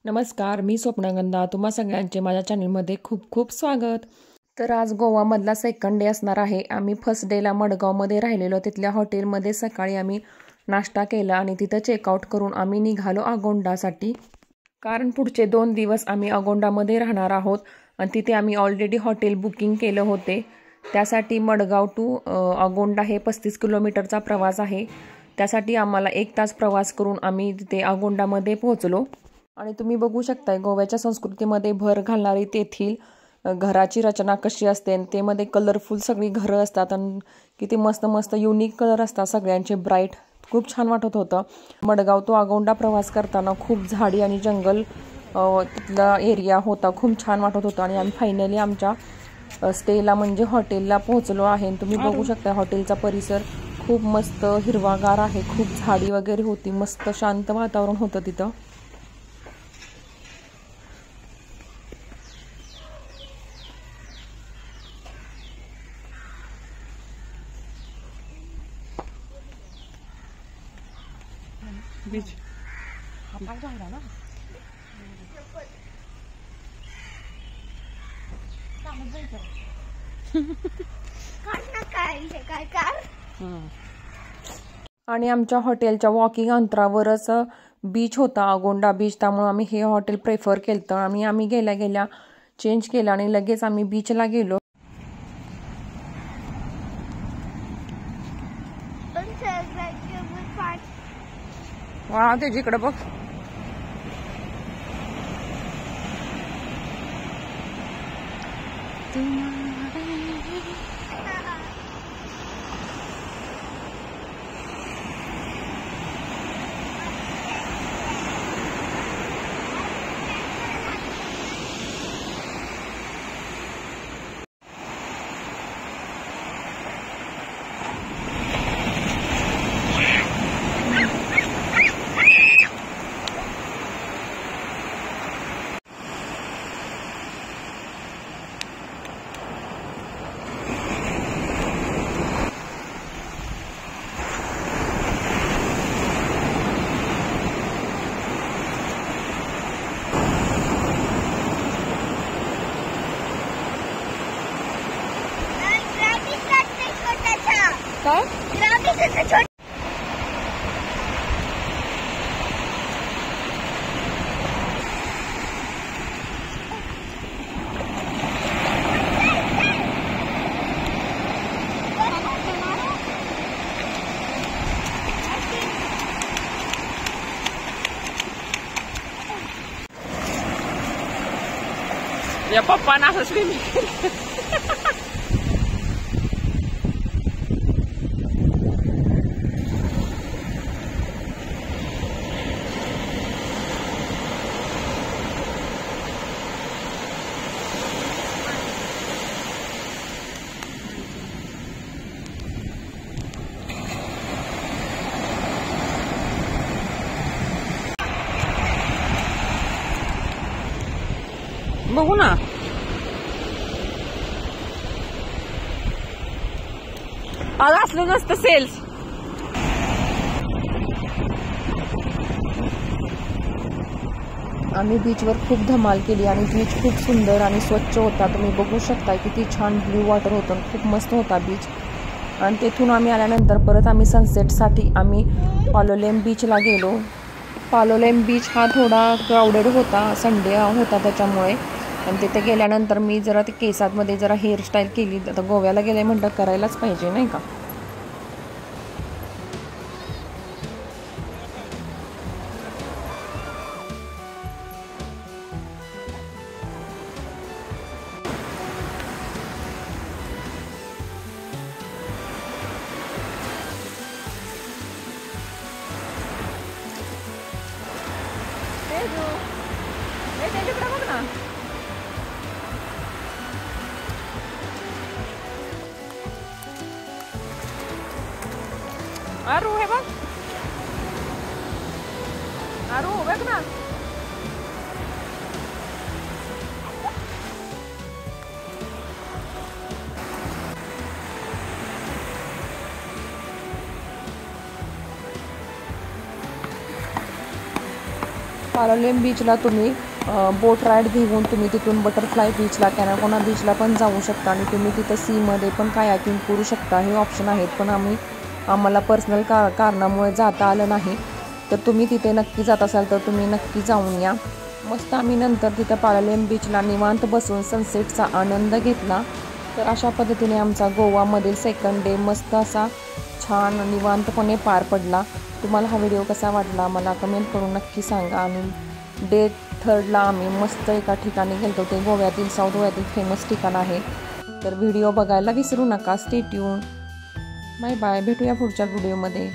नमस्कार, मी स्वप्नागंधा. तुम्हा सगळ्यांचे माझ्या चॅनलमध्ये खूप खूप स्वागत. तर आज गोवामधला सेकंड डे असणार आहे. आम्ही फर्स्ट डेला मडगावमध्ये राहिलेलो. तिथल्या हॉटेलमध्ये सकाळी आम्ही नाश्ता केला आणि तिथं चेकआउट करून आम्ही निघालो अगोंडासाठी. कारण पुढचे 2 दिवस आम्ही अगोंडामध्ये राहणार आहोत आणि तिथे आम्ही ऑलरेडी हॉटेल बुकिंग केलं होते. त्यासाठी मडगाव टू अगोंडा हे 35 किलोमीटरचा प्रवास आहे. त्यासाठी आम्हाला 1 तास प्रवास करून आम्ही तिथे अगोंडामध्ये पोहोचलो. आणि तुम्ही बघू शकताय गोव्याच्या संस्कृतीमध्ये भर घालणारी तेथील घराची रचना कशी असते आणि ते मध्ये कलरफुल सगळी घरं असतात आणि किती मस्त मस्त युनिक कलर असतात सगळ्यांचे ब्राईट. खूप छान वाटत होतं. मडगाव तो अगोंडा प्रवास करताना खूप झाडी आणि जंगल तिथला एरिया होता. खूप छान वाटत होतं आणि आम्ही फायनली आमच्या स्टेला म्हणजे हॉटेलला पोहोचलो आहे. तुम्ही बघू शकता हॉटेलचा परिसर खूप मस्त हिरवागार आहे. खूप झाडी वगैरे होती. मस्त शांत वातावरण होतं तिथं. बीच आणि आमच्या हॉटेलच्या वॉकिंग अंतरावरच बीच होता, अगोंडा बीच. त्यामुळे आम्ही हे हॉटेल प्रेफर केलं आणि आम्ही गेल्या गेल्या चेंज केलं आणि लगेच आम्ही बीचला गेलो. वा त्याच्याकडे बघ. या पप्पांना असं स्विमिंग बघू ना. आज असलं नसतं सेल्स. आम्ही बीचवर खूप धमाल केली आणि बीच खूप सुंदर आणि स्वच्छ होता. तुम्ही बघू शकता किती छान ब्ल्यू वॉटर होतं. खूप मस्त होता बीच. आणि तेथून आम्ही आल्यानंतर परत आम्ही सनसेटसाठी आम्ही पालोलेम बीचला गेलो. पालोलेम बीच हा थोडा क्राऊडेड होता, संडे होता त्याच्यामुळे. आणि तिथे गेल्यानंतर मी जरा ते केसांमध्ये जरा हेअरस्टाईल केली. आता गोव्याला गेले म्हणतात करायलाच पाहिजे नाही का. बघ ना. आरू हे बघ. आरू बघ ना. पालोलेम बीचला तुम्ही बोट राईड घेऊन तुम्ही तिथून बटरफ्लाय बीचला कॅनाकोना बीचला पण जाऊ शकता आणि तुम्ही तिथं सीमध्ये पण कायाकिंग करू शकता, हे ऑप्शन आहेत. पण आम्हाला पर्सनल कारणामुळे जाता आलं नाही. तर तुम्ही तिथे नक्की जात असाल तर तुम्ही नक्की जाऊन या. मस्त आम्ही नंतर तिथं पालोलेम बीचला निवांत बसून सनसेटचा आनंद घेतला. तर अशा पद्धतीने आमचा गोवामधील सेकंड डे मस्त असा छान निवांतपणे पार पडला. तुम्हाला हा व्हिडिओ कसा वाटला मला कमेंट करून नक्की सांगा. आणि डे 3ला आम्ही मस्त एका ठिकाणी गेलो, ते गोव्यातील साऊथ गोव्यातील फेमस ठिकाण आहे. तर व्हिडिओ बघायला विसरू नका. Stay tune. Bye bye. भेटूया पुढच्या व्हिडिओमध्ये.